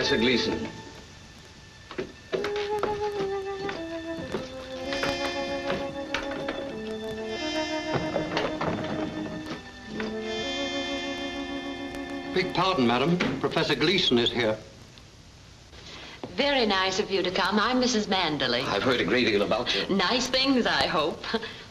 Professor Gleason. Beg pardon, madam. Professor Gleason is here. Very nice of you to come. I'm Mrs. Manderley. I've heard a great deal about you. Nice things, I hope.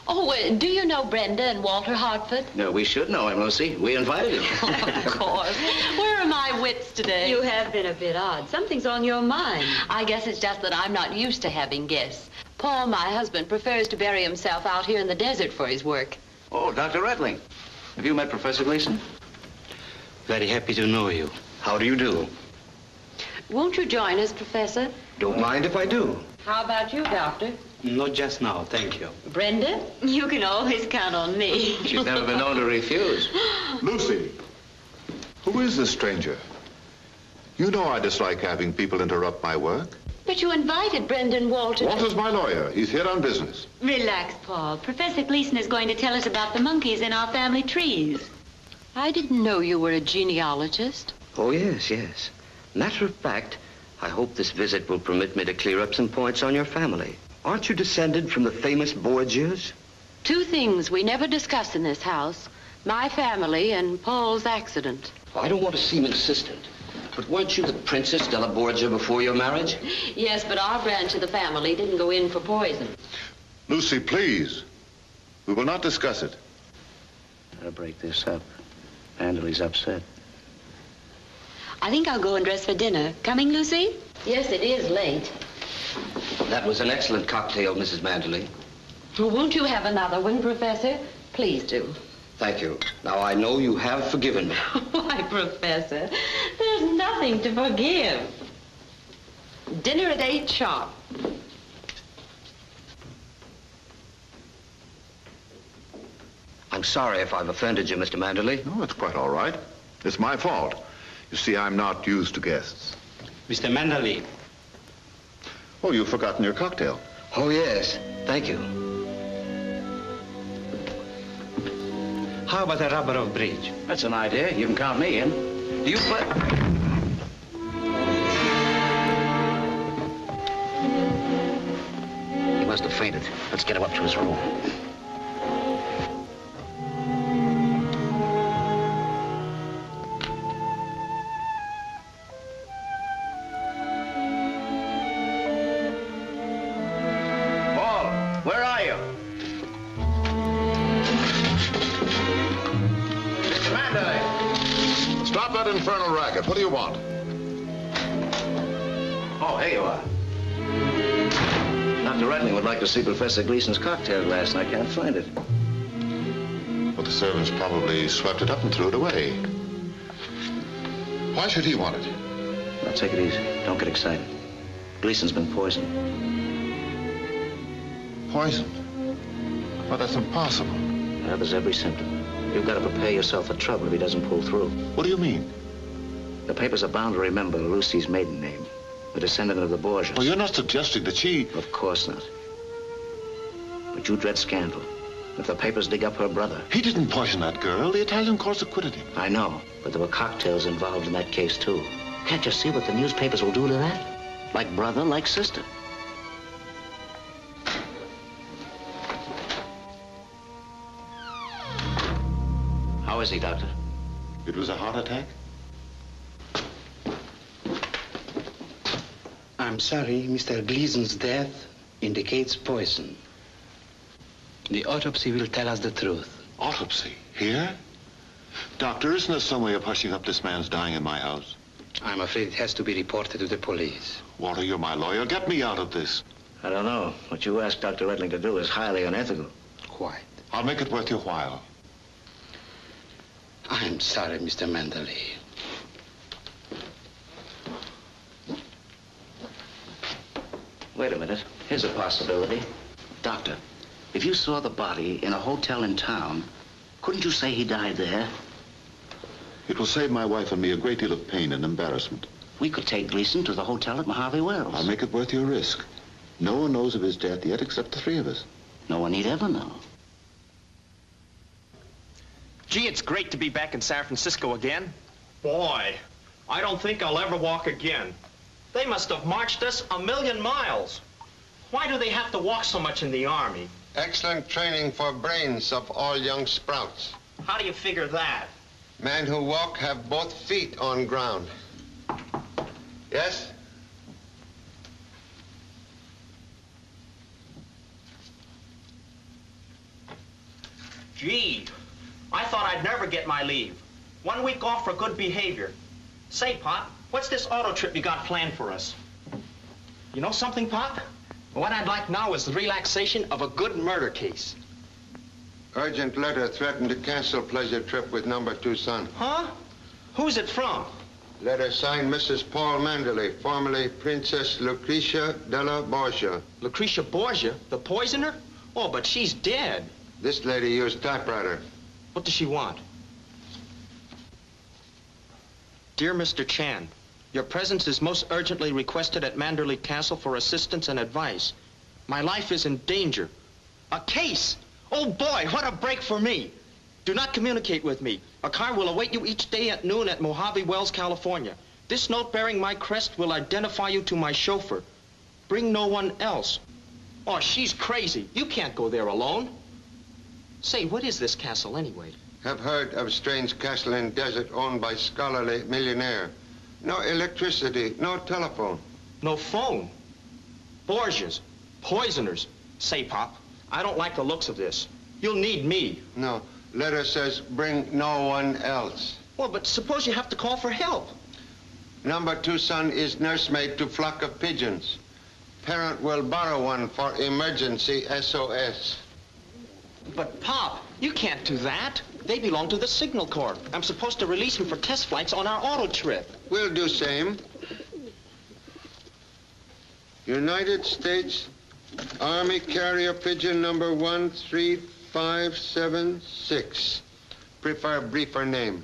Oh, do you know Brenda and Walter Hartford? No, we should know him, Lucy. We invited him. Of course. Where are my wits today? You have been a bit odd. Something's on your mind. I guess it's just that I'm not used to having guests. Paul, my husband, prefers to bury himself out here in the desert for his work. Oh, Dr. Rettling. Have you met Professor Gleason? Very happy to know you. How do you do? Won't you join us, Professor? Don't mind if I do. How about you, Doctor? Not just now, thank you. Brenda? You can always count on me. She's never been known to refuse. Lucy, who is this stranger? You know I dislike having people interrupt my work. But you invited Brenda and Walter. Walter's my lawyer. He's here on business. Relax, Paul. Professor Gleason is going to tell us about the monkeys in our family trees. I didn't know you were a genealogist. Oh, yes, yes. Matter of fact, I hope this visit will permit me to clear up some points on your family. Aren't you descended from the famous Borgias? Two things we never discuss in this house. My family and Paul's accident. I don't want to seem insistent, but weren't you the Princess Della Borgia before your marriage? Yes, but our branch of the family didn't go in for poison. Lucy, please. We will not discuss it. I'll break this up. Manderley's upset. I think I'll go and dress for dinner. Coming, Lucy? Yes, it is late. That was an excellent cocktail, Mrs. Manderley. Well, won't you have another one, Professor? Please do. Thank you. Now, I know you have forgiven me. Why, Professor, there's nothing to forgive. Dinner at 8 sharp. I'm sorry if I've offended you, Mr. Manderley. No, it's quite all right. It's my fault. You see, I'm not used to guests. Mr. Manderley. Oh, you've forgotten your cocktail. Oh, yes. Thank you. How about a rubber of bridge? That's an idea. You can count me in. Do you play? He must have fainted. Let's get him up to his room. Infernal racket. What do you want? Oh, here you are. Dr. Rettling would like to see Professor Gleason's cocktail glass, and I can't find it. Well, the servants probably swept it up and threw it away. Why should he want it? Now, take it easy. Don't get excited. Gleason's been poisoned. Poisoned? Well, that's impossible. Well, there's every symptom. You've got to prepare yourself for trouble if he doesn't pull through. What do you mean? The papers are bound to remember Lucy's maiden name, the descendant of the Borgias. Well, you're not suggesting that she... Of course not. But you dread scandal. If the papers dig up her brother... He didn't poison that girl. The Italian courts acquitted him. I know, but there were cocktails involved in that case, too. Can't you see what the newspapers will do to that? Like brother, like sister. How is he, Doctor? It was a heart attack? I'm sorry, Mr. Gleason's death indicates poison. The autopsy will tell us the truth. Autopsy? Here? Doctor, isn't there some way of hushing up this man's dying in my house? I'm afraid it has to be reported to the police. Walter, you're my lawyer. Get me out of this. I don't know. What you asked Dr. Rettling to do is highly unethical. Quite. I'll make it worth your while. I'm sorry, Mr. Manderley. Wait a minute. Here's a possibility. Doctor, if you saw the body in a hotel in town, couldn't you say he died there? It will save my wife and me a great deal of pain and embarrassment. We could take Gleason to the hotel at Mojave Wells. I'll make it worth your risk. No one knows of his death yet except the three of us. No one need ever know. Gee, it's great to be back in San Francisco again. Boy, I don't think I'll ever walk again. They must have marched us 1,000,000 miles. Why do they have to walk so much in the Army? Excellent training for brains of all young sprouts. How do you figure that? Men who walk have both feet on ground. Yes? Gee, I thought I'd never get my leave. 1 week off for good behavior. Say, Pop, what's this auto trip you got planned for us? You know something, Pop? What I'd like now is the relaxation of a good murder case. Urgent letter threatened to cancel pleasure trip with number 2 son. Huh? Who's it from? Letter signed Mrs. Paul Manderley, formerly Princess Lucretia della Borgia. Lucretia Borgia, the poisoner? Oh, but she's dead. This lady used typewriter. What does she want? Dear Mr. Chan, your presence is most urgently requested at Manderley Castle for assistance and advice. My life is in danger. A case! Oh boy, what a break for me! Do not communicate with me. A car will await you each day at noon at Mojave Wells, California. This note bearing my crest will identify you to my chauffeur. Bring no one else. Oh, she's crazy. You can't go there alone. Say, what is this castle anyway? Have heard of strange castle in desert owned by scholarly millionaire. No electricity, no telephone. No phone. Borgias. Poisoners. Say, Pop, I don't like the looks of this. You'll need me. No. Letter says bring no one else. Well, but suppose you have to call for help. Number 2 son is nursemaid to flock of pigeons. Parent will borrow one for emergency SOS. But, Pop, you can't do that. They belong to the Signal Corps. I'm supposed to release them for test flights on our auto trip. We'll do same. United States Army Carrier Pigeon number 13576. Prefer briefer name.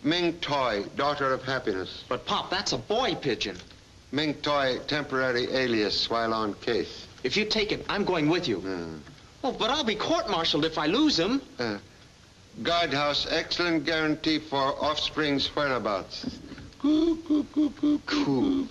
Ming Toy, daughter of happiness. But, Pop, that's a boy pigeon. Ming Toy, temporary alias while on case. If you take it, I'm going with you. Oh, but I'll be court-martialed if I lose him. Guardhouse, excellent guarantee for offspring's whereabouts. Cool, cool, cool.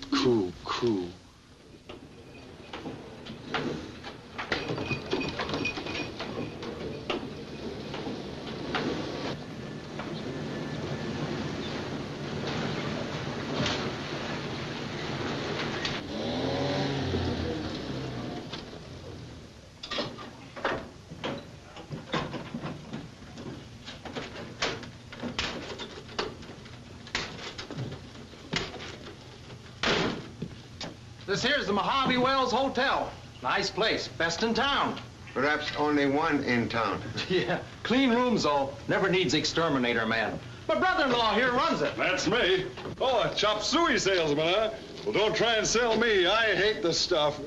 This here's the Mojave Wells Hotel. Nice place, best in town. Perhaps only one in town. Yeah, clean rooms, though. Never needs exterminator man. My brother-in-law here runs it. That's me. Oh, a chop suey salesman, huh? Well, don't try and sell me. I hate the stuff.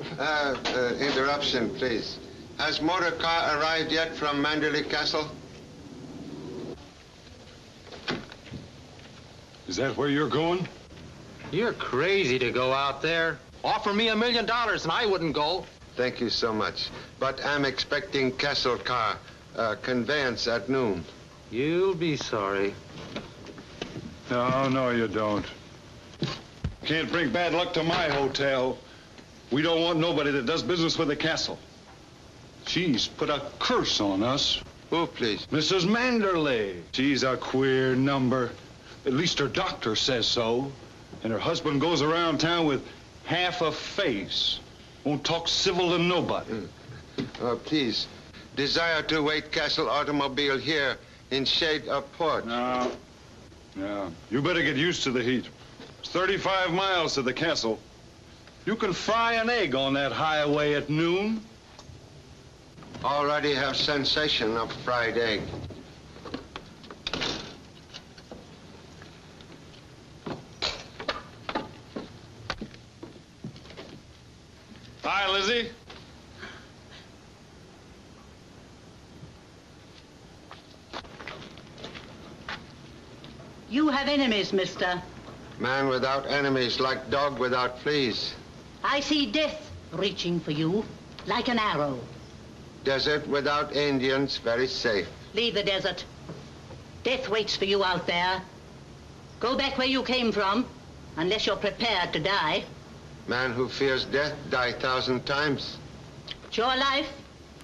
Interruption, please. Has motor car arrived yet from Manderley Castle? Is that where you're going? You're crazy to go out there. Offer me $1 million and I wouldn't go. Thank you so much. But I'm expecting Castle car, conveyance at noon. You'll be sorry. No, you don't. Can't bring bad luck to my hotel. We don't want nobody that does business with the castle. She's put a curse on us. Who, please? Mrs. Manderley. She's a queer number. At least her doctor says so. And her husband goes around town with half a face. Won't talk civil to nobody. Please. Desire to wait Castle automobile here in shade of port. No. You better get used to the heat. It's 35 miles to the castle. You can fry an egg on that highway at noon. Already have sensation of fried egg. Hi, Lizzie. You have enemies, mister. Man without enemies, like dog without fleas. I see death reaching for you, like an arrow. Desert without Indians, very safe. Leave the desert. Death waits for you out there. Go back where you came from. unless you're prepared to die. Man who fears death die 1,000 times. It's your life,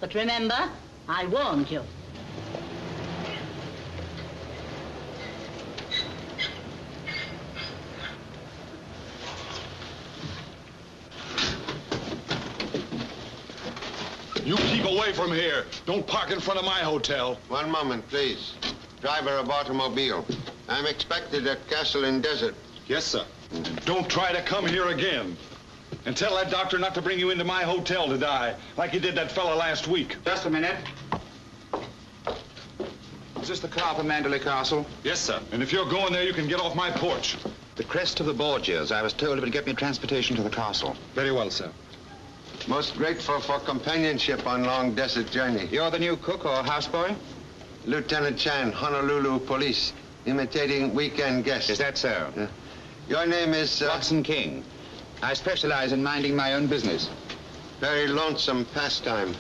but remember, I warned you. You keep away from here. Don't park in front of my hotel. One moment, please. Driver of automobile. I'm expected at Castle in Desert. Yes, sir. Don't try to come here again. And tell that doctor not to bring you into my hotel to die, like he did that fella last week. Just a minute. Is this the car for Manderley Castle? Yes, sir. And if you're going there, you can get off my porch. The crest of the Borgias. I was told it would get me transportation to the castle. Very well, sir. Most grateful for companionship on long desert journey. You're the new cook or houseboy? Lieutenant Chan, Honolulu Police, imitating weekend guests. Is that so? Your name is... Watson King. I specialize in minding my own business. Very lonesome pastime.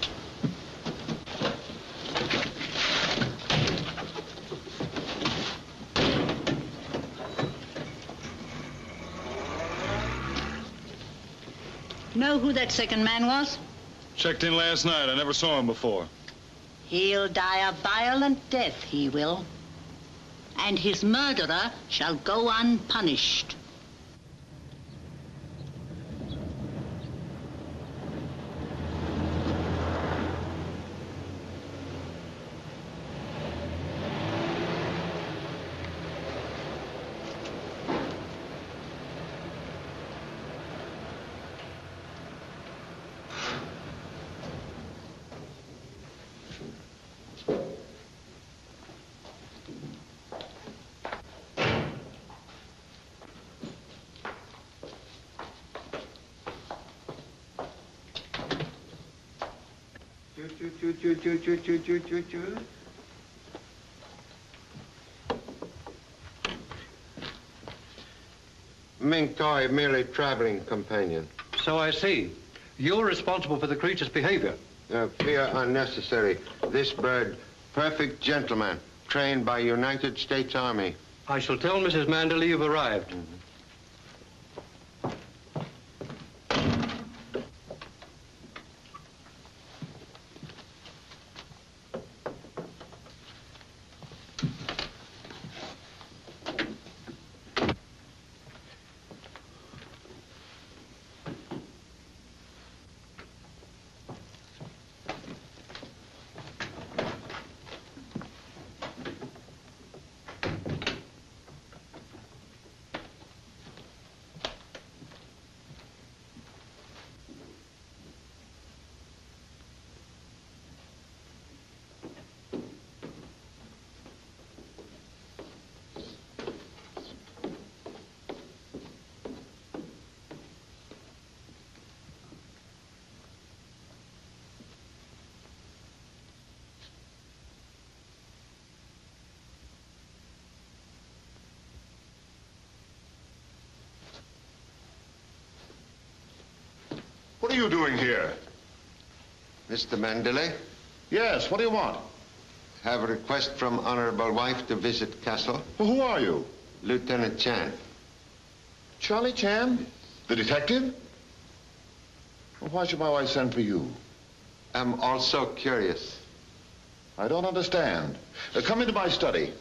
Know who that second man was? Checked in last night. I never saw him before. He'll die a violent death, he will. And his murderer shall go unpunished. Ming Toy, merely traveling companion. So I see. You're responsible for the creature's behavior. Fear unnecessary. This bird, perfect gentleman, trained by United States Army. I shall tell Mrs. Manderley you've arrived. What are you doing here? Mr. Manderley? Yes, what do you want? Have a request from honorable wife to visit Castle. Well, who are you? Lieutenant Chan. Charlie Chan? The detective? Well, why should my wife send for you? I'm also curious. I don't understand. Come into my study.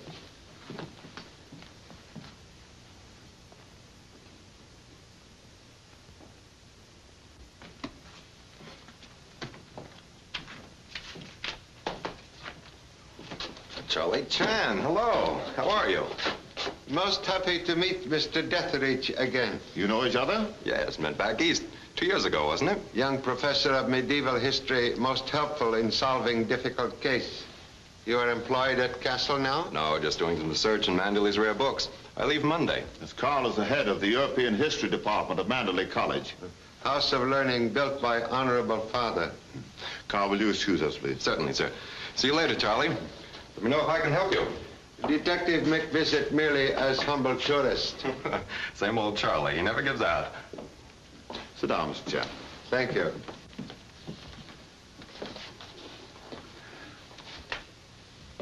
Charlie Chan, hello. How are you? Most happy to meet Mr. Detheridge again. You know each other? Yes, met back east 2 years ago, wasn't it? Young professor of medieval history, most helpful in solving difficult case. You are employed at Castle now? No, just doing some research in Manderley's rare books. I leave Monday. Miss Carl is the head of the European History Department of Manderley College. House of Learning built by honorable father. Carl, will you excuse us, please? Certainly, sir. See you later, Charlie. Let me know if I can help you. Detective make visit merely as humble tourist. Same old Charlie. He never gives out. Sit down, Mr. Chan. Thank you.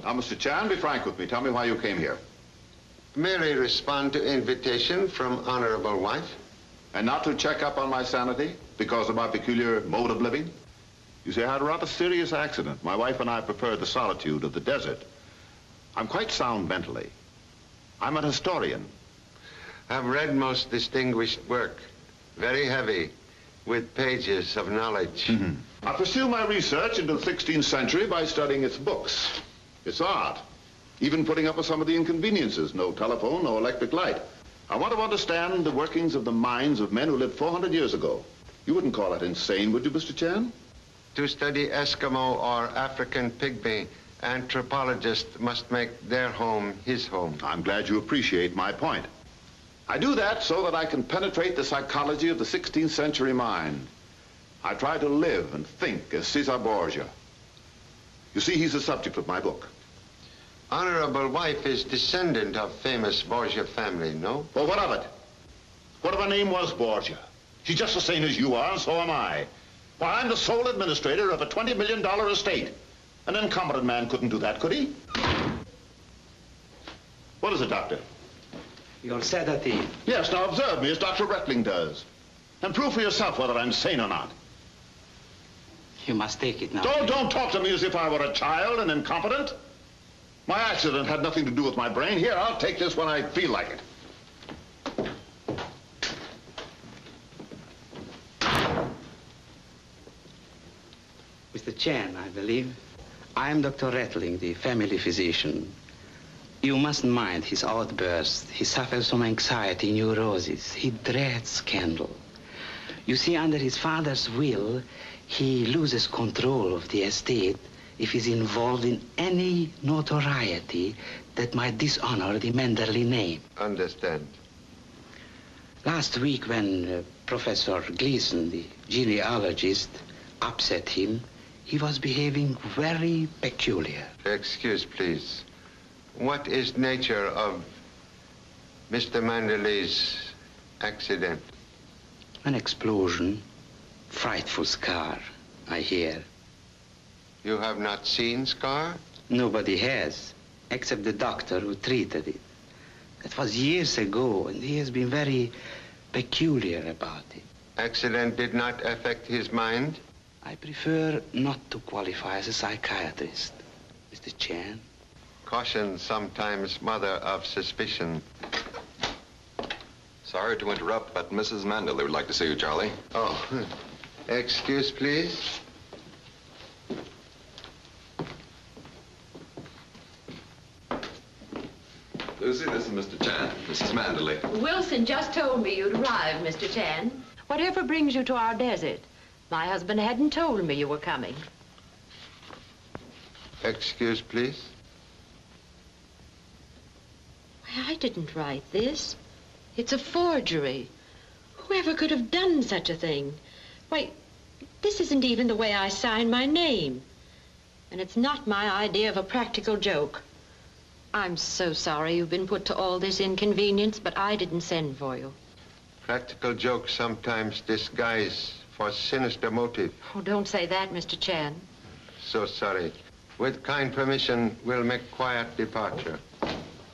Now, Mr. Chan, be frank with me. Tell me why you came here. Merely respond to invitation from honorable wife. And not to check up on my sanity because of my peculiar mode of living? You see, I had a rather serious accident. My wife and I prefer the solitude of the desert. I'm quite sound mentally. I'm an historian. I've read most distinguished work. Very heavy, with pages of knowledge. I pursue my research into the 16th century by studying its books, its art, even putting up with some of the inconveniences. No telephone, no electric light. I want to understand the workings of the minds of men who lived 400 years ago. You wouldn't call that insane, would you, Mr. Chan? To study Eskimo or African pygmy, anthropologist must make their home his home. I'm glad you appreciate my point. I do that so that I can penetrate the psychology of the 16th century mind. I try to live and think as Caesar Borgia. You see, he's the subject of my book. Honorable wife is descendant of famous Borgia family, no? Well, what of it? What if her name was Borgia? She's just the same as you are, and so am I. Why, I'm the sole administrator of a $20 million estate. An incompetent man couldn't do that, could he? What is it, Doctor? Your sedative. Yes, now observe me as Dr. Rettling does. And prove for yourself whether I'm sane or not. You must take it now. Don't talk to me as if I were a child and incompetent. My accident had nothing to do with my brain. Here, I'll take this when I feel like it. Mr. Chan, I believe. I am Dr. Rettling, the family physician. You mustn't mind his outbursts. He suffers from anxiety, neurosis. He dreads scandal. You see, under his father's will, he loses control of the estate if he's involved in any notoriety that might dishonor the Manderley name. Understand. Last week, when Professor Gleason, the genealogist, upset him, he was behaving very peculiar. Excuse, please. What is nature of Mr. Manderley's accident? An explosion. Frightful scar, I hear. You have not seen scar? Nobody has, except the doctor who treated it. That was years ago, and he has been very peculiar about it. Accident did not affect his mind? I prefer not to qualify as a psychiatrist, Mr. Chan. Caution sometimes mother of suspicion. Sorry to interrupt, but Mrs. Manderley would like to see you, Charlie. Oh, excuse, please. Lucy, this is Mr. Chan, Mrs. Manderley. Wilson just told me you'd arrived, Mr. Chan. Whatever brings you to our desert? My husband hadn't told me you were coming. Excuse, please. Why, I didn't write this. It's a forgery. Whoever could have done such a thing? Why, this isn't even the way I sign my name. And it's not my idea of a practical joke. I'm so sorry you've been put to all this inconvenience, but I didn't send for you. Practical jokes sometimes disguise for sinister motive. Oh, don't say that, Mr. Chan. So sorry. With kind permission, we'll make quiet departure.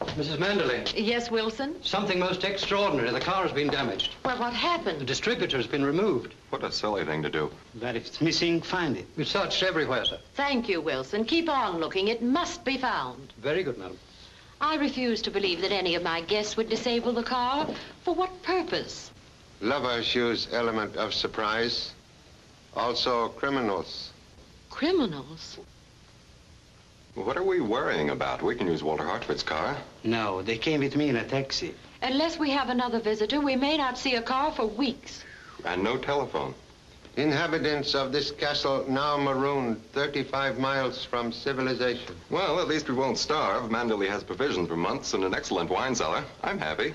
Mrs. Manderley. Yes, Wilson? Something most extraordinary. The car has been damaged. Well, what happened? The distributor has been removed. What a silly thing to do. But if it's missing, find it. We've searched everywhere, sir. Thank you, Wilson. Keep on looking. It must be found. Very good, madam. I refuse to believe that any of my guests would disable the car. For what purpose? Lovers use element of surprise. Also criminals. Criminals? What are we worrying about? We can use Walter Hartford's car. No, they came with me in a taxi. Unless we have another visitor, we may not see a car for weeks. And no telephone. Inhabitants of this castle now marooned 35 miles from civilization. Well, at least we won't starve. Manderley has provisions for months and an excellent wine cellar. I'm happy.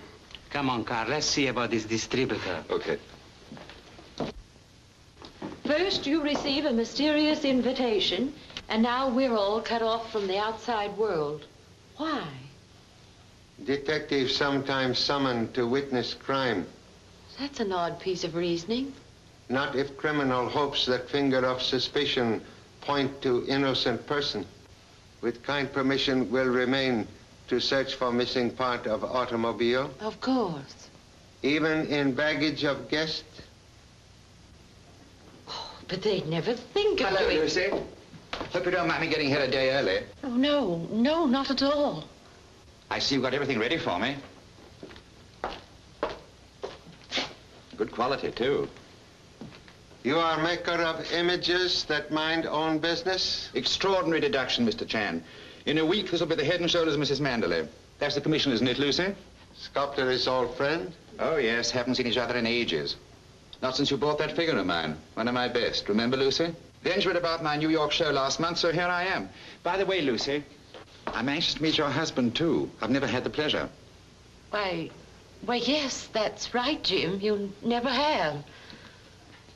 Come on, Carl. Let's see about this distributor. Okay. First, you receive a mysterious invitation, and now we're all cut off from the outside world. Why? Detectives sometimes summoned to witness crime. That's an odd piece of reasoning. Not if criminal hopes that finger of suspicion point to innocent person. With kind permission, will remain to search for missing part of automobile? Of course. Even in baggage of guest? But they'd never think of Hello, doing... Lucy. Hope you don't mind me getting here a day early. Oh, no, no, not at all. I see you've got everything ready for me. Good quality, too. You are maker of images that mind own business? Extraordinary deduction, Mr. Chan. In a week, this will be the head and shoulders of Mrs. Manderley. That's the commission, isn't it, Lucy? Sculptor is old friend? Oh, yes. Haven't seen each other in ages. Not since you bought that figure of mine. One of my best. Remember, Lucy? Then you read about my New York show last month, so here I am. By the way, Lucy, I'm anxious to meet your husband, too. I've never had the pleasure. Why, yes, that's right, Jim. You never have.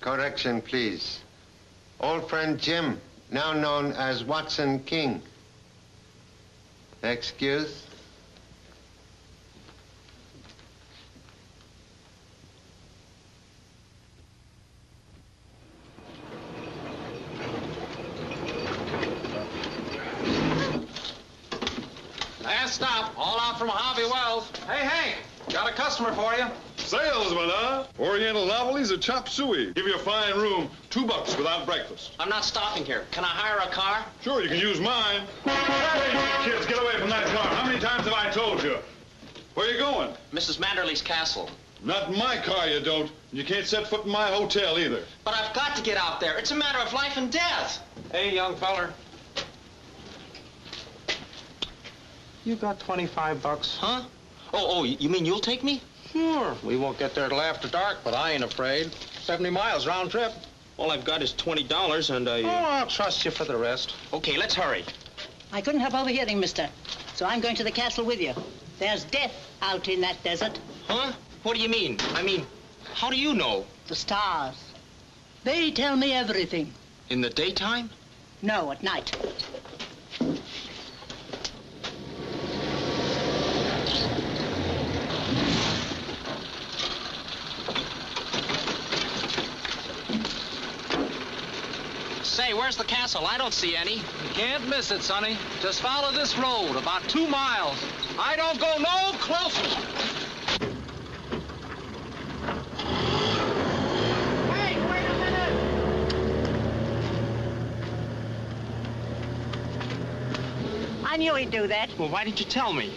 Correction, please. Old friend Jim, now known as Watson King. Excuse? Last stop, all out from Harvey Wells. Hey, Hank, got a customer for you. Salesman, huh? Oriental novelties or chop suey. Give you a fine room, $2 without breakfast. I'm not stopping here. Can I hire a car? Sure, you can use mine. Hey, kids, get away from that car. How many times have I told you? Where are you going? Mrs. Manderley's castle. Not in my car, you don't. You can't set foot in my hotel either. But I've got to get out there. It's a matter of life and death. Hey, young feller. You got $25, huh? Oh, you mean you'll take me? Sure. We won't get there till after dark, but I ain't afraid. 70 miles round trip. All I've got is $20 and Oh, I'll trust you for the rest. Okay, let's hurry. I couldn't help overhearing, mister. So I'm going to the castle with you. There's death out in that desert. Huh? What do you mean? I mean, how do you know? The stars. They tell me everything. In the daytime? No, at night. Say, where's the castle? I don't see any. You can't miss it, Sonny. Just follow this road, about 2 miles. I don't go no closer. Hey, wait a minute! I knew he'd do that. Well, why didn't you tell me?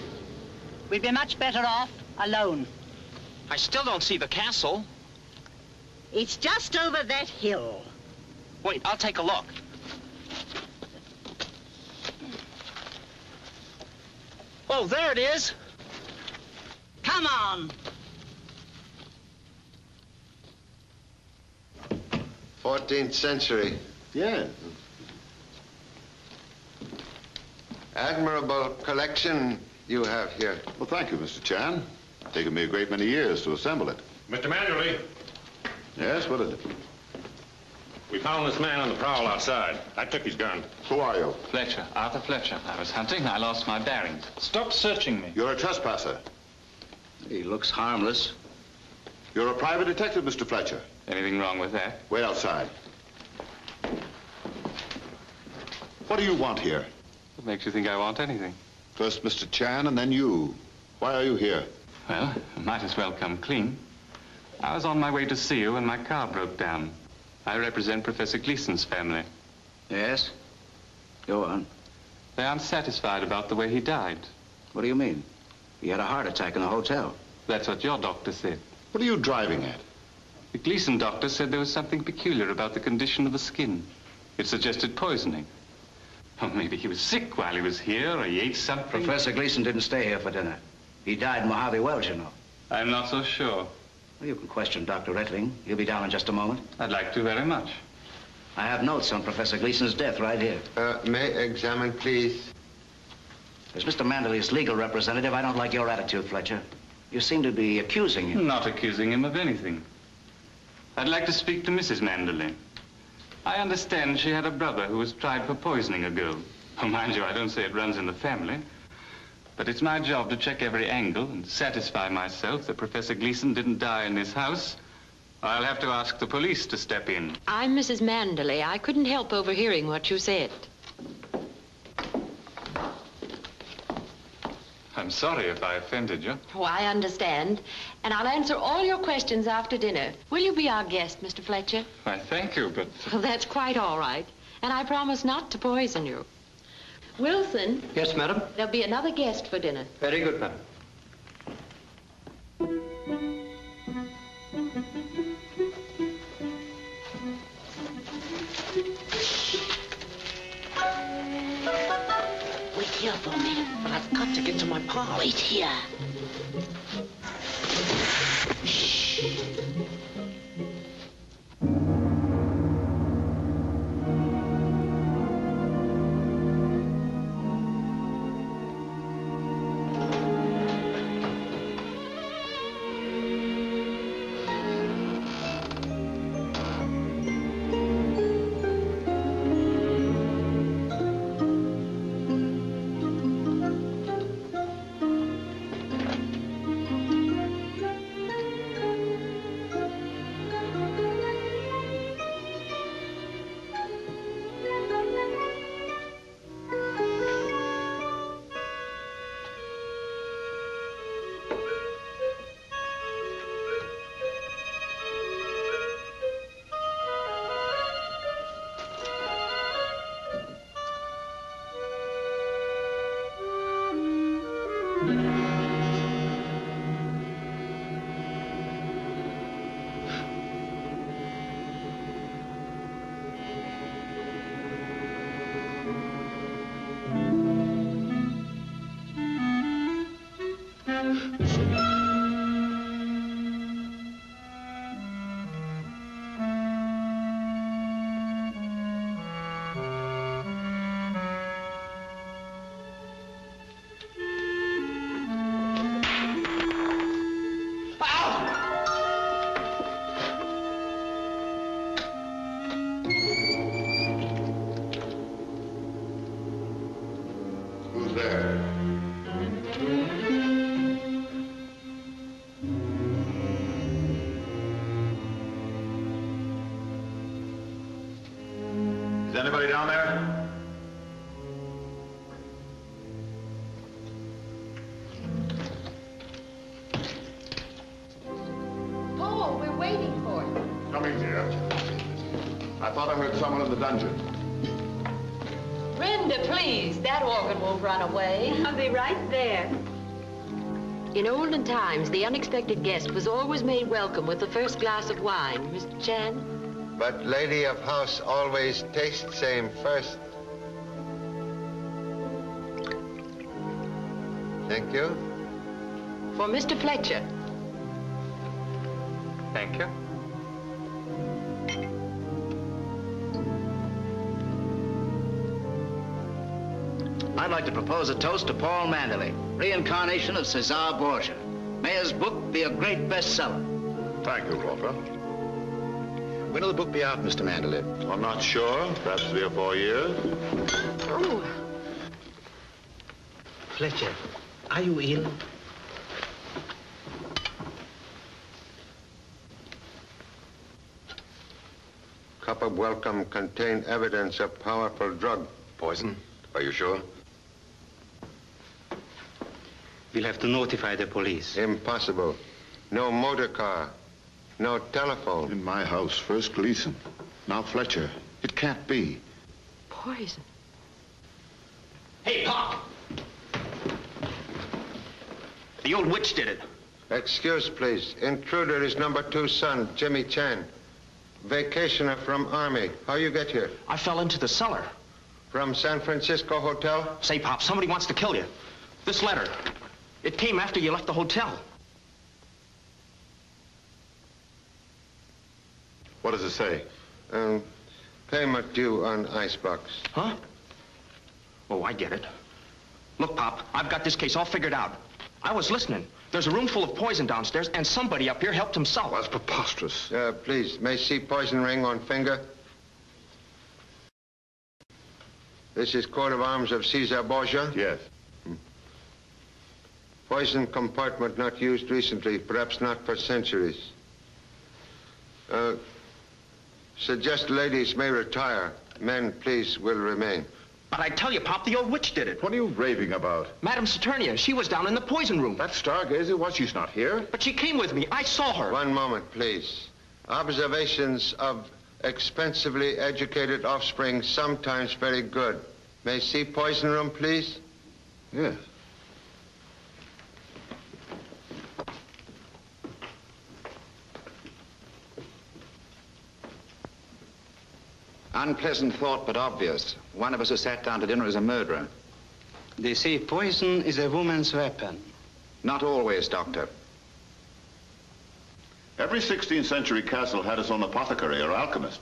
We'd be much better off alone. I still don't see the castle. It's just over that hill. Wait, I'll take a look. Oh, there it is. Come on. 14th century. Yeah. Admirable collection you have here. Well, thank you, Mr. Chan. It's taken me a great many years to assemble it. Mr. Manderley, Yes, what is it? we found this man on the prowl outside. I took his gun. Who are you? Fletcher, Arthur Fletcher. I was hunting. I lost my bearings. Stop searching me. You're a trespasser. He looks harmless. You're a private detective, Mr. Fletcher. Anything wrong with that? Wait outside. What do you want here? What makes you think I want anything? First Mr. Chan and then you. Why are you here? Well, I might as well come clean. I was on my way to see you when my car broke down. I represent Professor Gleason's family. Yes? Go on. They aren't satisfied about the way he died. What do you mean? He had a heart attack in the hotel. That's what your doctor said. What are you driving at? The Gleason doctor said there was something peculiar about the condition of the skin. It suggested poisoning. Or maybe he was sick while he was here, or he ate something. Professor Gleason didn't stay here for dinner. He died in Mojave Wells, you know. I'm not so sure. Well, you can question Dr. Rettling. He'll be down in just a moment. I'd like to very much. I have notes on Professor Gleason's death right here. May I examine, please? As Mr. Manderley's legal representative, I don't like your attitude, Fletcher. You seem to be accusing him. Not accusing him of anything. I'd like to speak to Mrs. Manderley. I understand she had a brother who was tried for poisoning a girl. Oh, mind you, I don't say it runs in the family. But it's my job to check every angle and satisfy myself that Professor Gleason didn't die in this house. I'll have to ask the police to step in. I'm Mrs. Manderley. I couldn't help overhearing what you said. I'm sorry if I offended you. Oh, I understand. And I'll answer all your questions after dinner. Will you be our guest, Mr. Fletcher? Why, thank you, but... Well, that's quite all right. And I promise not to poison you. Wilson. Yes, madam? There'll be another guest for dinner. Very good, madam. Wait here for me. But I've got to get to my pod. Wait here. Who's there? Is anybody down there? Paul, we're waiting for you. Coming, dear. I thought I heard someone in the dungeon. Brenda, please. That organ won't run away. I'll be right there. In olden times, the unexpected guest was always made welcome with the first glass of wine. Mr. Chan? But lady of house always tastes same first. Thank you. For Mr. Fletcher. Thank you. I'd like to propose a toast to Paul Manderley, reincarnation of Cesar Borgia. May his book be a great bestseller. Thank you, Walter. When will the book be out, Mr. Manderley? I'm not sure. Perhaps 3 or 4 years. Oh. Fletcher, are you ill? Cup of welcome contained evidence of powerful drug. Poison? Are you sure? We'll have to notify the police. Impossible. No motor car. No telephone. In my house, first Gleason. Now Fletcher. It can't be. Poison. Hey, Pop! The old witch did it. Excuse, please. Intruder is number 2 son, Jimmy Chan. Vacationer from Army. How you get here? I fell into the cellar. From San Francisco Hotel? Say, Pop, somebody wants to kill you. This letter. It came after you left the hotel. What does it say? Payment due on icebox. Huh? Oh, I get it. Look, Pop, I've got this case all figured out. I was listening. There's a room full of poison downstairs, and somebody up here helped himself. That's preposterous. Please, may see poison ring on finger? This is coat of arms of Cesar Borgia? Yes. Poison compartment not used recently, perhaps not for centuries. Suggest ladies may retire. Men, please, will remain. But I tell you, Pop, the old witch did it. What are you raving about? Madame Saturnia, she was down in the poison room. That stargazer? What, she's not here? But she came with me. I saw her. One moment, please. Observations of expensively educated offspring sometimes very good. May see poison room, please? Yes. Unpleasant thought, but obvious. One of us who sat down to dinner is a murderer. They say poison is a woman's weapon. Not always, Doctor. Every 16th century castle had its own apothecary or alchemist.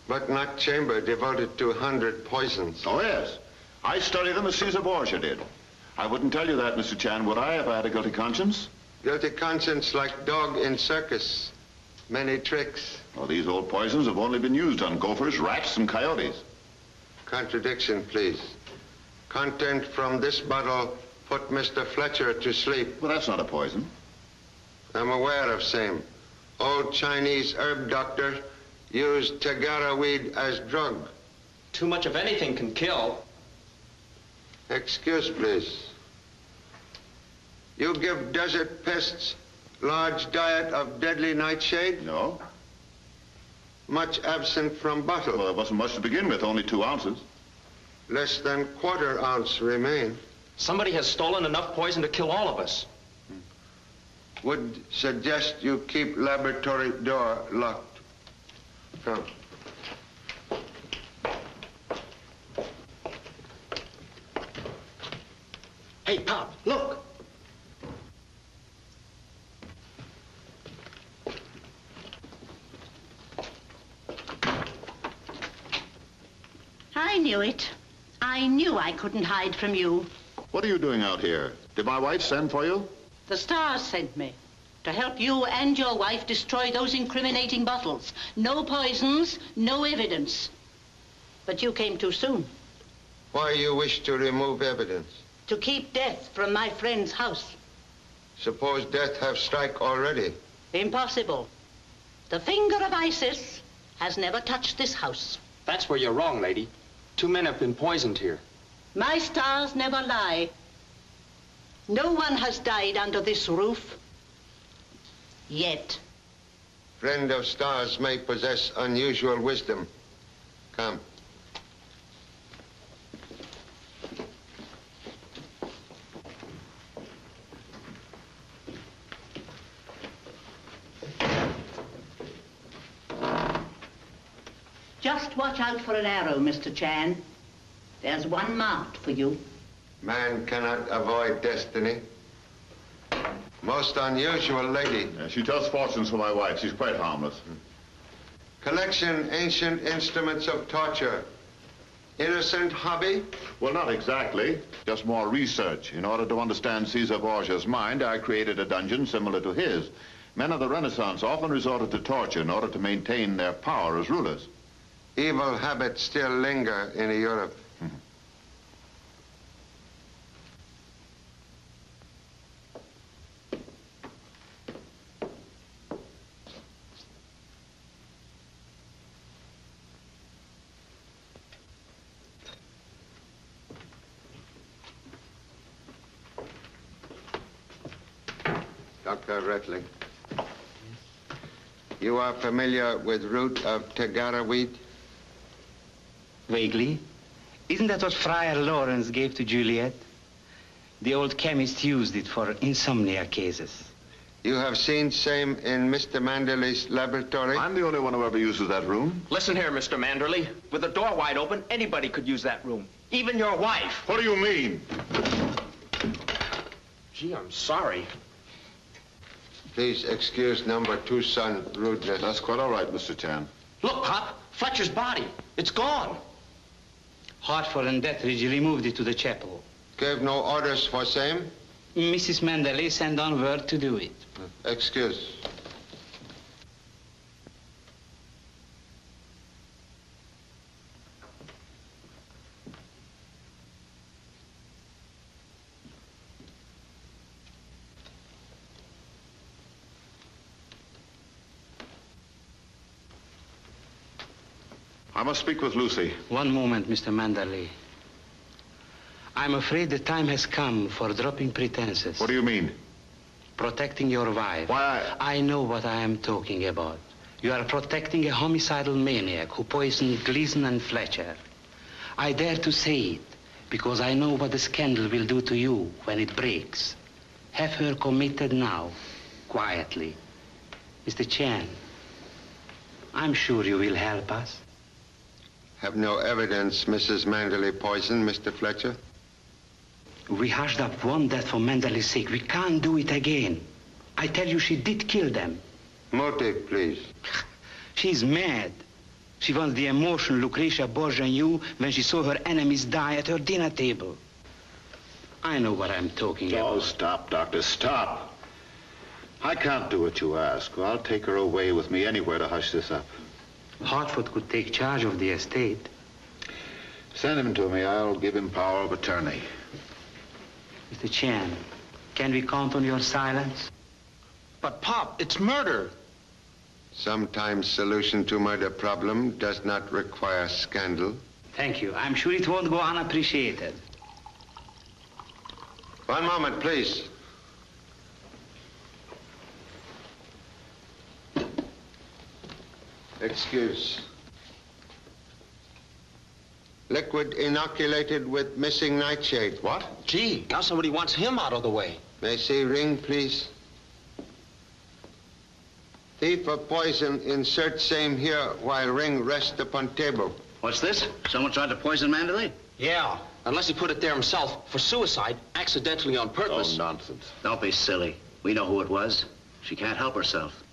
But not chamber devoted to 100 poisons. Oh, yes. I study them as Caesar Borgia did. I wouldn't tell you that, Mr. Chan, would I, if I had a guilty conscience? Guilty conscience like dog in circus. Many tricks. Well, these old poisons have only been used on gophers, rats, and coyotes. Contradiction, please. Content from this bottle put Mr. Fletcher to sleep. Well, that's not a poison. I'm aware of same. Old Chinese herb doctor used Tagara weed as drug. Too much of anything can kill. Excuse, please. You give desert pests large diet of deadly nightshade? No. Much absent from bottle? Well, there wasn't much to begin with, only 2 ounces. Less than quarter ounce remain. Somebody has stolen enough poison to kill all of us. Would suggest you keep laboratory door locked. Come. Hey, Pop, look. I knew it. I knew I couldn't hide from you. What are you doing out here? Did my wife send for you? The stars sent me to help you and your wife destroy those incriminating bottles. No poisons, no evidence. But you came too soon. Why you wish to remove evidence? To keep death from my friend's house. Suppose death have strike already. Impossible. The finger of Isis has never touched this house. That's where you're wrong, lady. 2 men have been poisoned here. My stars never lie. No one has died under this roof. Yet. Friend of stars may possess unusual wisdom. Come. Just watch out for an arrow, Mr. Chan. There's one marked for you. Man cannot avoid destiny. Most unusual lady. Yeah, she tells fortunes for my wife. She's quite harmless. Collection ancient instruments of torture. Innocent hobby? Well, not exactly. Just more research. In order to understand Caesar Borgia's mind, I created a dungeon similar to his. Men of the Renaissance often resorted to torture in order to maintain their power as rulers. Evil habits still linger in Europe. Dr. Retling, you are familiar with root of Tagara weed? Vaguely. Isn't that what Friar Lawrence gave to Juliet? The old chemist used it for insomnia cases. You have seen same in Mr. Manderley's laboratory? I'm the only one who ever uses that room. Listen here, Mr. Manderley. With the door wide open, anybody could use that room. Even your wife. What do you mean? Gee, I'm sorry. Please excuse number 2 son rudeness. That's quite all right, Mr. Chan. Look, Pop, Fletcher's body. It's gone. Hartford and Deathridge removed it to the chapel. Gave no orders for same? Mrs. Manderley sent on word to do it. Excuse. I must speak with Lucy. One moment, Mr. Manderley. I'm afraid the time has come for dropping pretenses. What do you mean? Protecting your wife. Why, I know what I am talking about. You are protecting a homicidal maniac who poisoned Gleason and Fletcher. I dare to say it because I know what the scandal will do to you when it breaks. Have her committed now, quietly. Mr. Chan, I'm sure you will help us. Have no evidence Mrs. Manderley poisoned Mr. Fletcher? We hushed up one death for Manderley's sake. We can't do it again. I tell you, she did kill them. Motive, please. She's mad. She wants the emotion Lucretia Borgia knew when she saw her enemies die at her dinner table. I know what I'm talking about. Oh, stop, Doctor, stop. I can't do what you ask. I'll take her away with me anywhere to hush this up. Hartford could take charge of the estate. Send him to me. I'll give him power of attorney. Mr. Chan, can we count on your silence? But, Pop, it's murder. Sometimes solution to murder problem does not require scandal. Thank you. I'm sure it won't go unappreciated. One moment, please. Excuse. Liquid inoculated with missing nightshade. What? Gee, now somebody wants him out of the way. May I see ring, please? Thief of poison, insert same here while ring rest upon table. What's this? Someone tried to poison Manderley? Yeah, unless he put it there himself for suicide, accidentally on purpose. Oh, nonsense. Don't be silly. We know who it was. She can't help herself.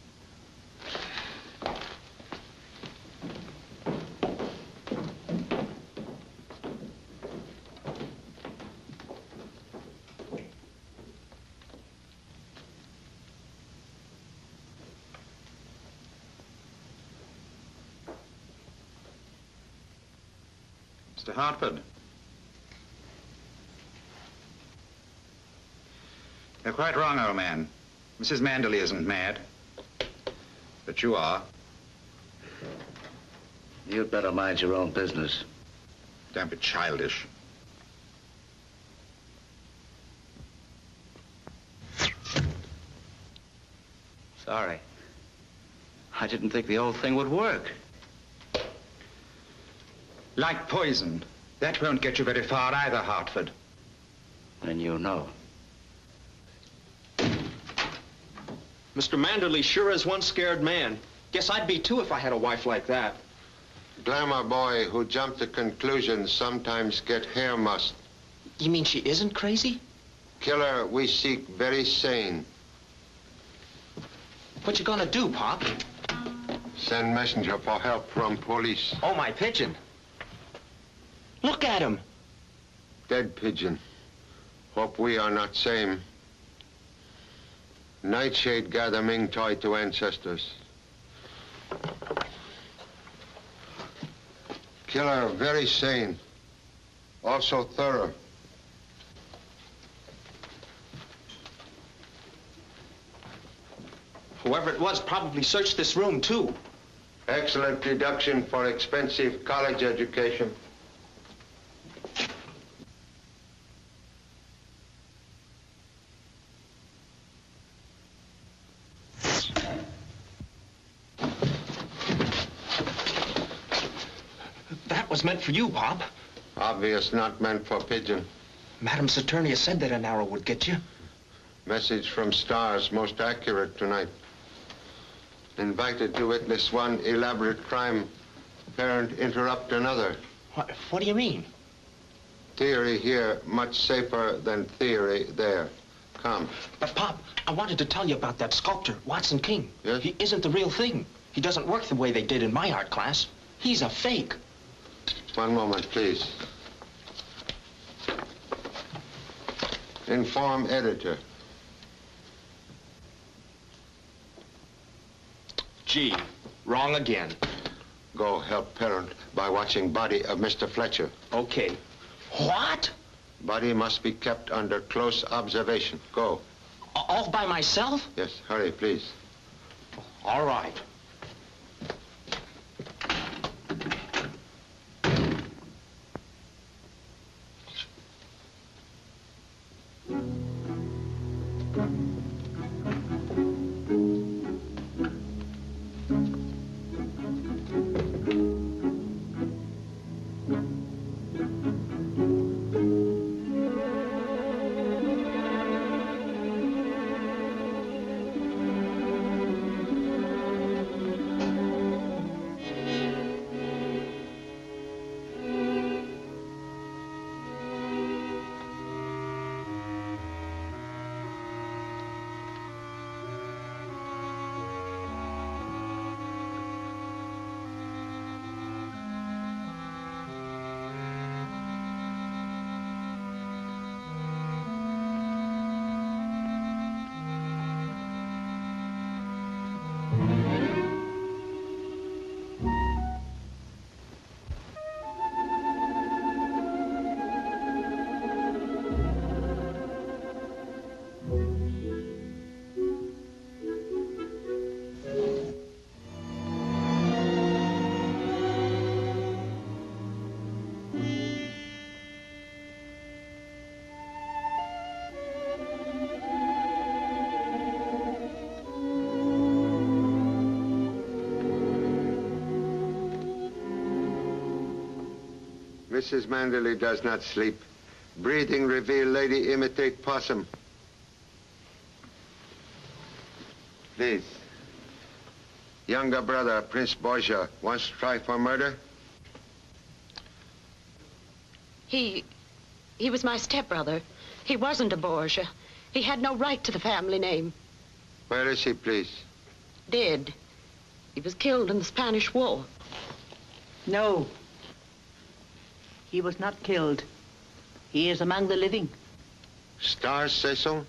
Mr. Hartford. You're quite wrong, old man. Mrs. Manderley isn't mad. But you are. You'd better mind your own business. Don't be childish. Sorry. I didn't think the old thing would work. Like poison. That won't get you very far either, Hartford. Then you know. Mr. Manderley sure is one scared man. Guess I'd be too if I had a wife like that. Glamour boy who jumped to conclusions sometimes get hair must. You mean she isn't crazy? Killer we seek very sane. What you gonna do, Pop? Send messenger for help from police. Oh, my pigeon. Look at him. Dead pigeon. Hope we are not same. Nightshade gather Ming toy to ancestors. Killer very sane. Also thorough. Whoever it was probably searched this room, too. Excellent deduction for expensive college education. That was meant for you, Pop. Obvious not meant for pigeon. Madam Saturnia said that an arrow would get you. Message from stars most accurate tonight. Invited to witness one elaborate crime. Parent interrupt another. What do you mean? Theory here much safer than theory there. Come. But, Pop, I wanted to tell you about that sculptor, Watson King. Yes? He isn't the real thing. He doesn't work the way they did in my art class. He's a fake. One moment, please. Inform editor. Gee, wrong again. Go help parent by watching body of Mr. Fletcher. Okay. What? Body must be kept under close observation. Go. All by myself? Yes, hurry, please. Mrs. Manderly does not sleep. Breathing reveal lady imitate possum. Please. Younger brother, Prince Borgia, wants to try for murder? He was my stepbrother. He wasn't a Borgia. He had no right to the family name. Where is he, please? Dead. He was killed in the Spanish War. No. He was not killed. He is among the living. Stars say so?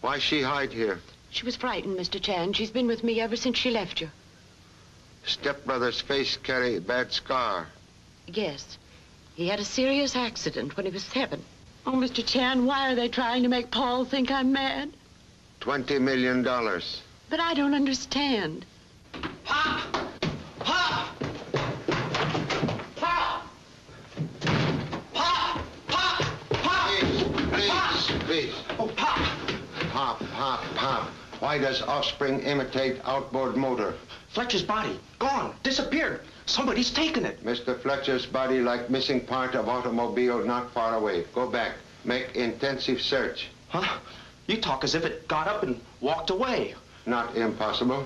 Why she hide here? She was frightened, Mr. Chan. She's been with me ever since she left you. Stepbrother's face carry bad scar. Yes. He had a serious accident when he was 7. Oh, Mr. Chan, why are they trying to make Paul think I'm mad? $20 million. But I don't understand. Pop! Pop! Pop! Pop! Pop! Pop! Please. Oh, Pop! Pop. Why does Offspring imitate outboard motor? Fletcher's body. Gone. Disappeared. Somebody's taken it. Mr. Fletcher's body like missing part of automobile not far away. Go back. Make intensive search. Huh? You talk as if it got up and walked away. Not impossible.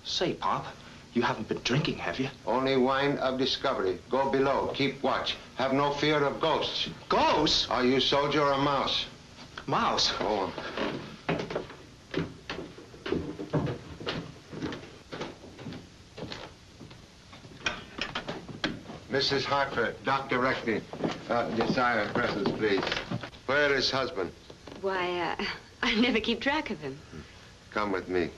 Say, Pop, you haven't been drinking, have you? Only wine of discovery. Go below. Keep watch. Have no fear of ghosts. Ghosts? Are you soldier or mouse? Mouse? Oh. Mrs. Hartford, Dr. Reckney. Desire presence, please. Where is husband? Why, I never keep track of him. Come with me.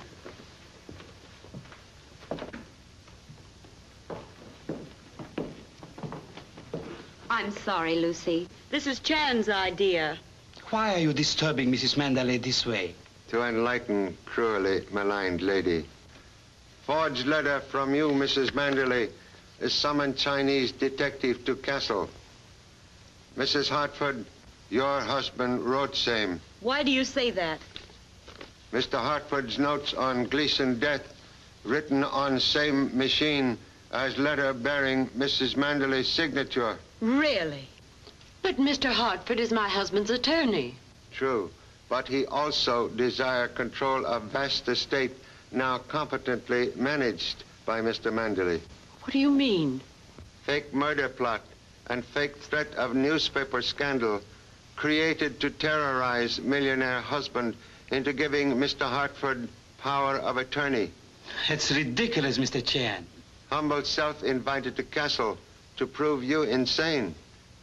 I'm sorry, Lucy. This is Chan's idea. Why are you disturbing Mrs. Manderly this way? To enlighten cruelly maligned lady. Forged letter from you, Mrs. Manderly, is summoned Chinese detective to castle. Mrs. Hartford, your husband wrote same. Why do you say that? Mr. Hartford's notes on Gleason death written on same machine as letter bearing Mrs. Manderly's signature. Really? But Mr. Hartford is my husband's attorney. True, but he also desire control of vast estate now competently managed by Mr. Manderly. What do you mean? Fake murder plot and fake threat of newspaper scandal created to terrorize millionaire husband into giving Mr. Hartford power of attorney. It's ridiculous, Mr. Chan. Humble self invited to castle to prove you insane.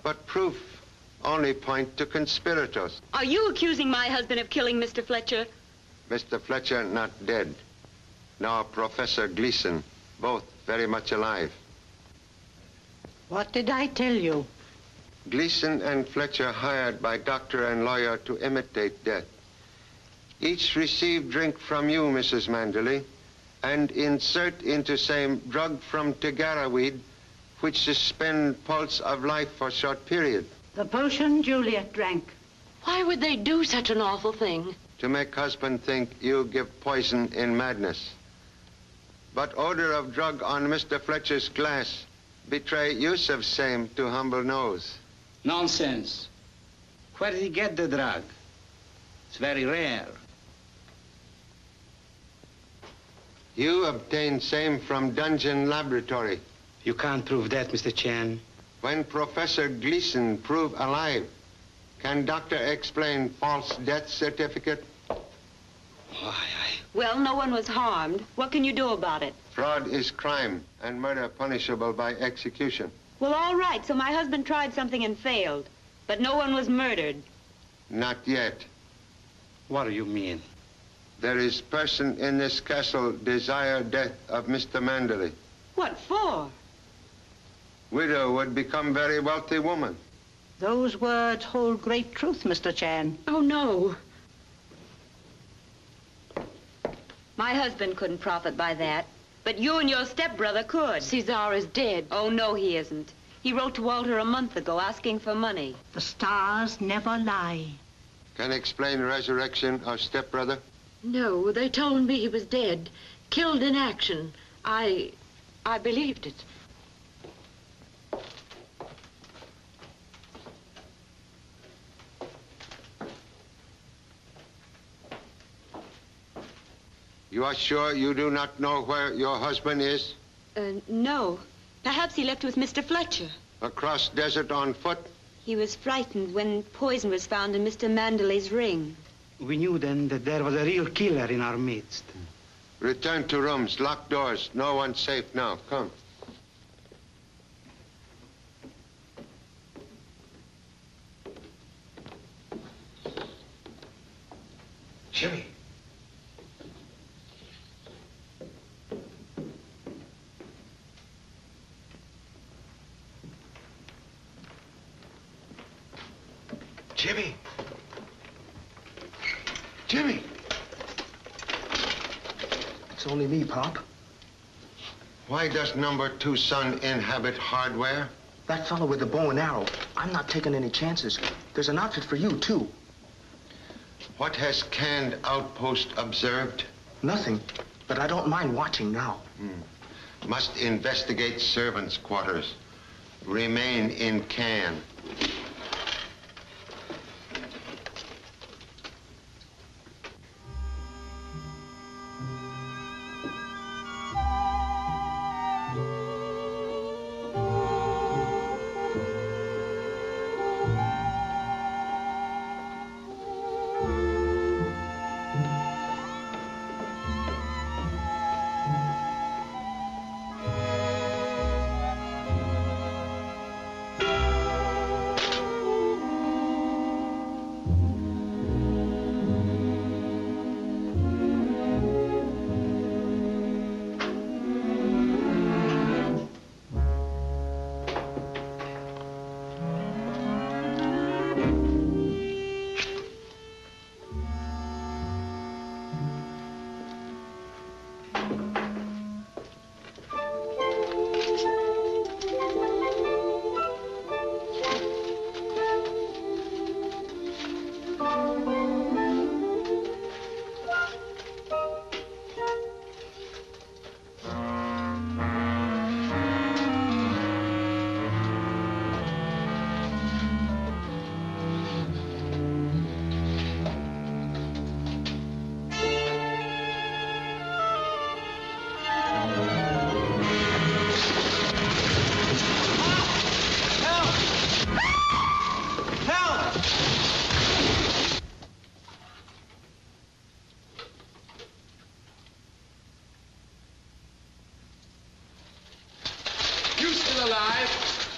But proof only point to conspirators. Are you accusing my husband of killing Mr. Fletcher? Mr. Fletcher not dead. Now Professor Gleason, both very much alive. What did I tell you? Gleason and Fletcher hired by doctor and lawyer to imitate death. Each received drink from you, Mrs. Manderly, and insert into same drug from Tagara weed, which suspend pulse of life for short period. The potion Juliet drank. Why would they do such an awful thing? To make husband think you give poison in madness. But odor of drug on Mr. Fletcher's glass betray use of same to humble nose. Nonsense. Where did he get the drug? It's very rare. You obtained same from Dungeon Laboratory. You can't prove that, Mr. Chan. When Professor Gleason prove alive, can doctor explain false death certificate? Well, no one was harmed. What can you do about it? Fraud is crime and murder punishable by execution. Well, all right, so my husband tried something and failed. But no one was murdered. Not yet. What do you mean? There is person in this castle desire death of Mr. Manderley. What for? Widow would become very wealthy woman. Those words hold great truth, Mr. Chan. Oh, no. My husband couldn't profit by that. But you and your stepbrother could. Cesar is dead. Oh, no, he isn't. He wrote to Walter a month ago asking for money. The stars never lie. Can explain resurrection of stepbrother? No, they told me he was dead. Killed in action. I believed it. You are sure you do not know where your husband is? No. Perhaps he left with Mr. Fletcher. Across desert on foot? He was frightened when poison was found in Mr. Manderley's ring. We knew then that there was a real killer in our midst. Return to rooms, lock doors. No one's safe now. Come. Jimmy. Jimmy. Jimmy. It's only me, Pop. Why does number 2 son inhabit hardware? That fellow with the bow and arrow. I'm not taking any chances. There's an outfit for you, too. What has canned outpost observed? Nothing, but I don't mind watching now. Must investigate servants' quarters. Remain in can.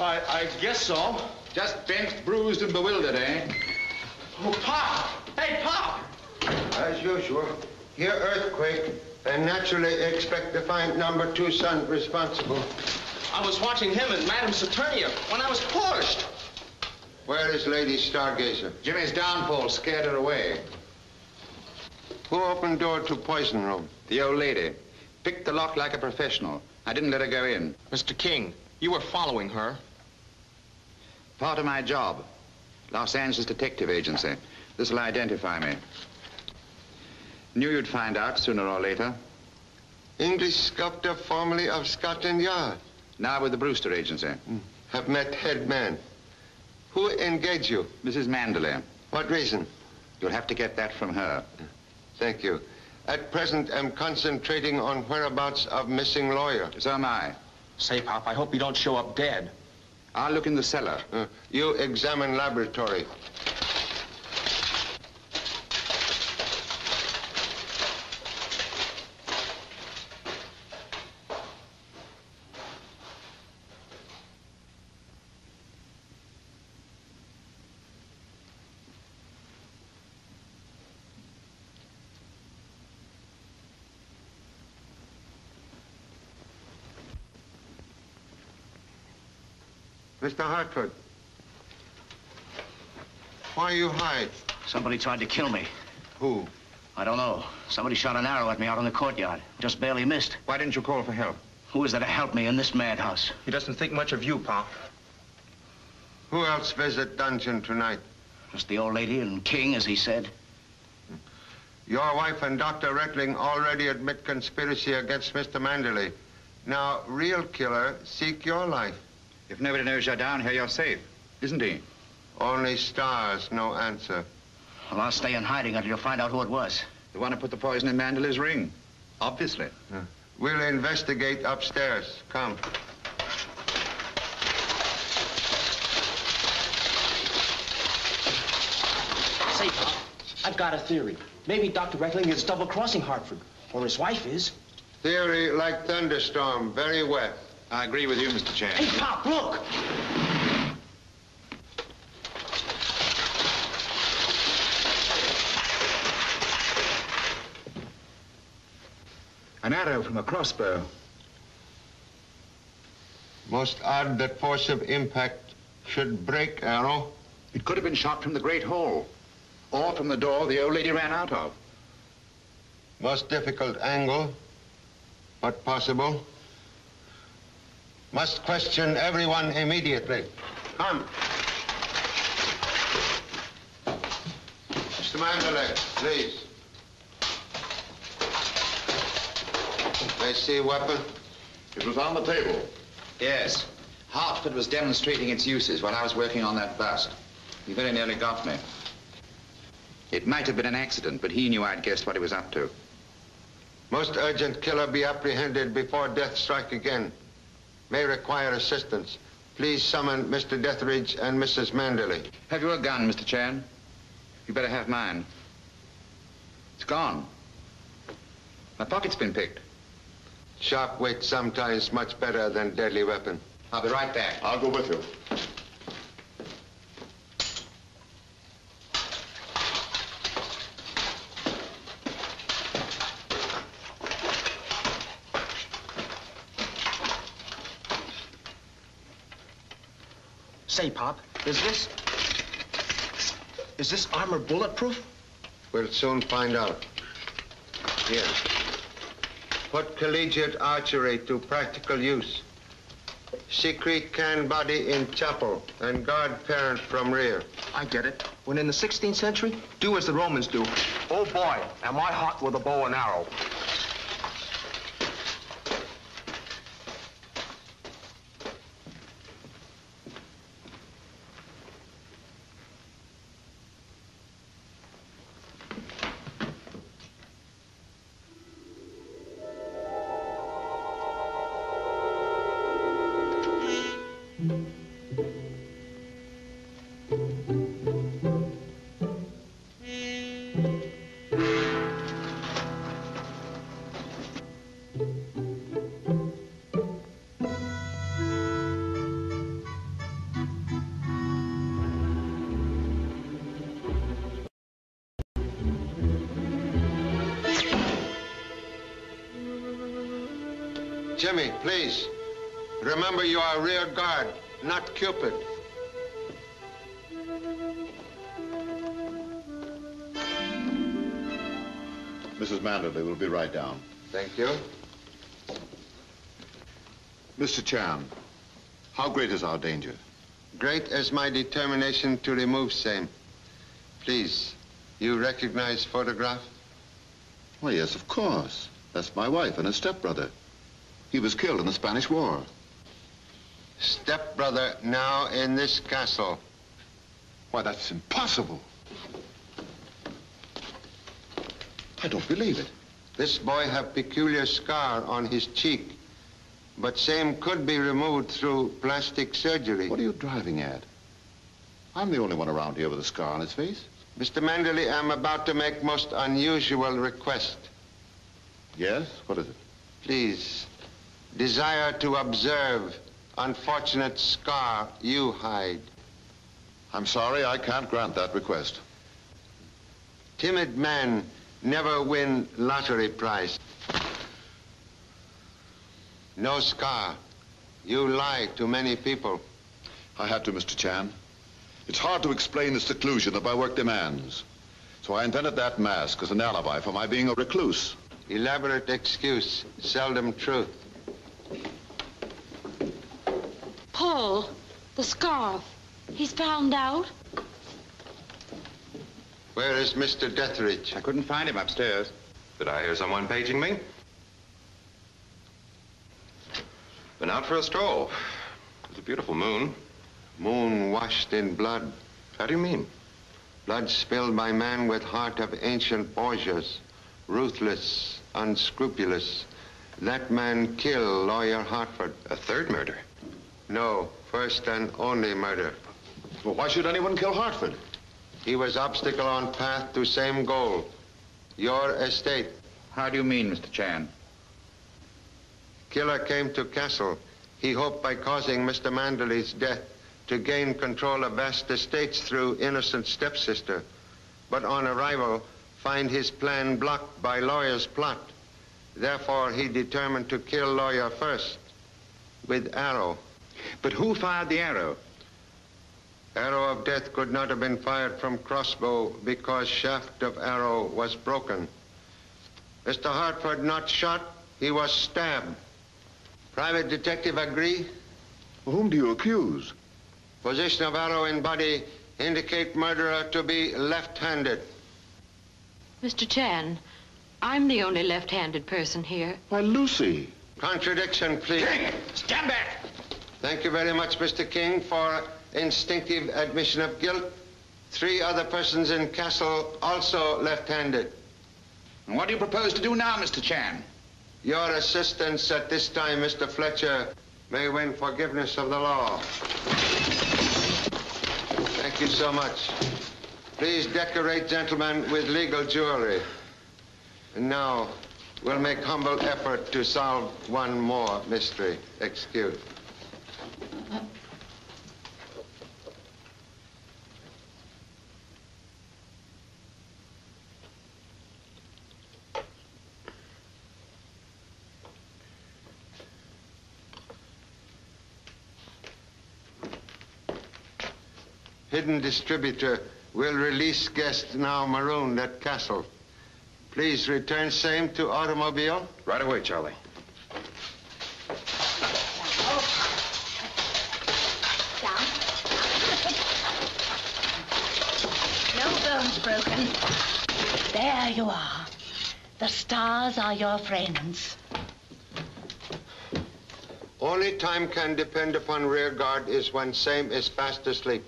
I guess so. Just bent, bruised, and bewildered, eh? Oh, Pop! Hey, Pop! As usual, here earthquake, and naturally expect to find number 2 son responsible. I was watching him and Madame Saturnia when I was pushed. Where is Lady Stargazer? Jimmy's downfall scared her away. Who opened door to poison room? The old lady. Picked the lock like a professional. I didn't let her go in. Mr. King, you were following her. Part of my job. Los Angeles Detective Agency. This will identify me. Knew you'd find out sooner or later. English sculptor formerly of Scotland Yard. Now with the Brewster Agency. Have met head man. Who engaged you? Mrs. Manderley. What reason? You'll have to get that from her. Thank you. At present, I'm concentrating on whereabouts of missing lawyer. So am I. Say, Pop, I hope you don't show up dead. I'll look in the cellar. You examine laboratory. Mr. Hartford, why you hide? Somebody tried to kill me. Who? I don't know. Somebody shot an arrow at me out in the courtyard. Just barely missed. Why didn't you call for help? Who is there to help me in this madhouse? He doesn't think much of you, Pop. Who else visit dungeon tonight? Just the old lady and King, as he said. Your wife and Dr. Rettling already admit conspiracy against Mr. Manderley. Now, real killer, seek your life. If nobody knows you're down here, you're safe, isn't he? Only stars, no answer. Well, I'll stay in hiding until you find out who it was. The one who put the poison in Manderley's ring. Obviously. We'll investigate upstairs. Come. Say, Pop, I've got a theory. Maybe Dr. Reckling is double-crossing Hartford, or his wife is. Theory like thunderstorm, very wet. I agree with you, Mr. Chan. Hey, Pop, look! An arrow from a crossbow. Most odd that force of impact should break arrow. It could have been shot from the Great Hall, or from the door the old lady ran out of. Most difficult angle, but possible. Must question everyone immediately. Come. Mr. Manderley, please. They see weapon? It was on the table. Yes. Hartford was demonstrating its uses while I was working on that bust. He very nearly got me. It might have been an accident, but he knew I'd guessed what he was up to. Most urgent killer be apprehended before death strike again. May require assistance. Please summon Mr. Deathridge and Mrs. Manderley. Have you a gun, Mr. Chan? You better have mine. It's gone. My pocket's been picked. Sharp weight sometimes much better than deadly weapon. I'll be right back. I'll go with you. Say, Pop, is this armor bulletproof? We'll soon find out. Here. Put collegiate archery to practical use. Secret can body in chapel and guard parent from rear. I get it. When in the 16th century, do as the Romans do. Oh, boy, am I hot with a bow and arrow. Jimmy, please. Remember you are rear guard, not Cupid. Mrs. Manderley will be right down. Thank you. Mr. Chan, how great is our danger? Great as my determination to remove same. Please, you recognize photograph? Why, yes, of course. That's my wife and her stepbrother. He was killed in the Spanish War. Stepbrother now in this castle. Why, that's impossible. I don't believe it. This boy have peculiar scar on his cheek, but same could be removed through plastic surgery. What are you driving at? I'm the only one around here with a scar on his face. Mr. Manderley, I'm about to make most unusual request. Yes? What is it? Please, desire to observe unfortunate scar you hide. I'm sorry, I can't grant that request. Timid man never win lottery prize. No scar. You lie to many people. I had to, Mr. Chan. It's hard to explain the seclusion that my work demands. So I invented that mask as an alibi for my being a recluse. Elaborate excuse, seldom truth. Paul, the scarf. He's found out. Where is Mr. Detheridge? I couldn't find him upstairs. Did I hear someone paging me? Been out for a stroll. It's a beautiful moon. Moon washed in blood. How do you mean? Blood spilled by man with heart of ancient Borgias. Ruthless, unscrupulous. That man killed Lawyer Hartford. A third murder? No, first and only murder. Well, why should anyone kill Hartford? He was obstacle on path to same goal. Your estate. How do you mean, Mr. Chan? Killer came to castle. He hoped by causing Mr. Manderley's death to gain control of vast estates through innocent stepsister. But on arrival, find his plan blocked by lawyer's plot. Therefore, he determined to kill lawyer first, with arrow. But who fired the arrow? Arrow of death could not have been fired from crossbow because shaft of arrow was broken. Mr. Hartford not shot, he was stabbed. Private detective agree? Whom do you accuse? Position of arrow in body indicate murderer to be left-handed. Mr. Chan, I'm the only left-handed person here. Why, Lucy. Contradiction, please. King, stand back! Thank you very much, Mr. King, for instinctive admission of guilt. 3 other persons in castle also left-handed. And what do you propose to do now, Mr. Chan? Your assistance at this time, Mr. Fletcher, may win forgiveness of the law. Thank you so much. Please decorate, gentlemen, with legal jewelry. And now, we'll make humble effort to solve one more mystery. Excuse. Hidden distributor will release guest now marooned at castle. Please return same to automobile. Right away, Charlie. Down. No bones broken. There you are. The stars are your friends. Only time can depend upon rear guard is when same is fast asleep.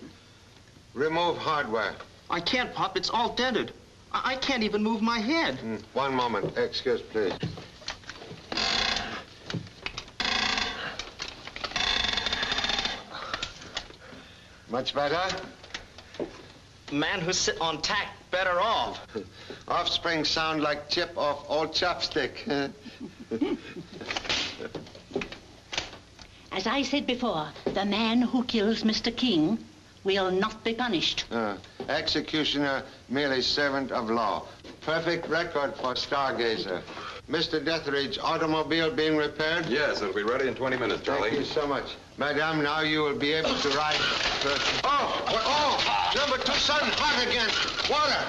Remove hardware. I can't, Pop. It's all dented. I can't even move my head. One moment. Excuse, please. Much better? Man who's sit on tack better off. Offspring sound like chip off old chopstick. As I said before, the man who kills Mr. King will not be punished. Executioner, merely servant of law. Perfect record for stargazer. Mr. Detheridge, automobile being repaired? Yes, it'll be ready in 20 minutes, Charlie. Thank you so much. Madame, now you will be able to ride. Oh! Number 2 son, hot again. Water!